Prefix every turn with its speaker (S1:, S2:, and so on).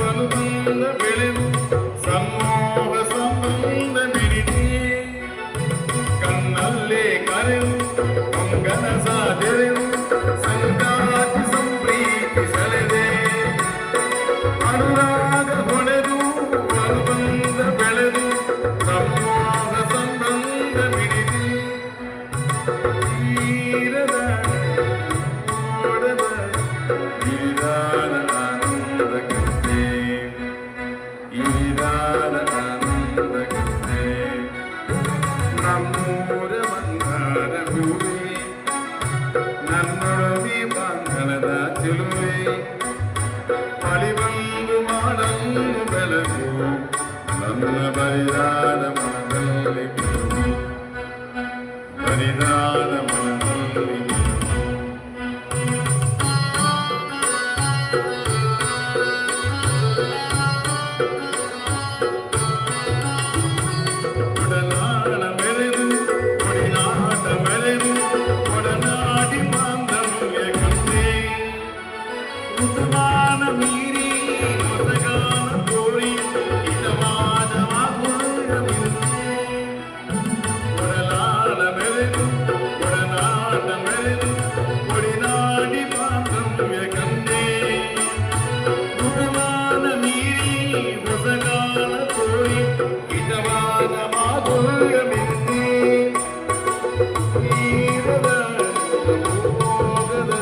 S1: ಅನುಬಂಧ ಬೆಳೆದು ಸಮೂಹ ಸಂಬಂಧ ಮಿಡಿದೆ ಕಣ್ಣಲ್ಲೇ ಕರೆದು ಮಂಗನ ಸಾದೆರೆದು ಸಂಗಾತಿ ಸಂಪ್ರೀತಿ ಸೆಳೆದೆ ಅನುರಾಗ ಹೊಳೆದು ಅನುಬಂಧ ಬೆಳೆದು ಸಮೂಹ ಸಂಬಂಧ ಮಿಡಿದೆ ತೀರದ ಓಡದ ಈರಾದ ಆನಂದ ಕಥೆ ಈರಾದ ಆನಂದ ಕಥೆ ನಮ್ಮೂರ ಬಂಗಾರ ಹೂವೆ ನನ್ನೊಡವಿ ಬಾಂಧನದ ಚೆಲುವೆ ಬಳಿಬಂದು ಮಾಡಲು ಬೆಳಗು ನನ್ನ ಬರಿದಾದ ಮನದಲ್ಲಿ ಗೆಲುವು ಬರಿದಾದ ಮನದಲ್ಲಿ ಒಡನಾಡ ಮೆರೆದು ಒಡಿನಾಟ ಮೆರೆದು ಒಡನಾಡಿ ಬಾಂಧವ್ಯ ಕಂಡೆ ಋತುಮಾನ ಮೀರಿ ಹೊಸಗಾನ ಕೋರಿ ಹಿತವಾದ ಮಾತುಗಳಿರುತ್ತದೆ ಒಡನಾಡ ಮೆರೆದು ಒಡನಾಟ ಮೆರೆದು ಒಡಿನಾಡಿ ಬಾಂಧವ್ಯ ಕಂಡೆ ಋತುಮಾನ ಮೀರಿ ಹೊಸಗಾನ ಕೋರಿ ಹಿತವಾದ ಮಾತುಗಳಿರುತ್ತದೆ ನೀರದ ಭೋಗದ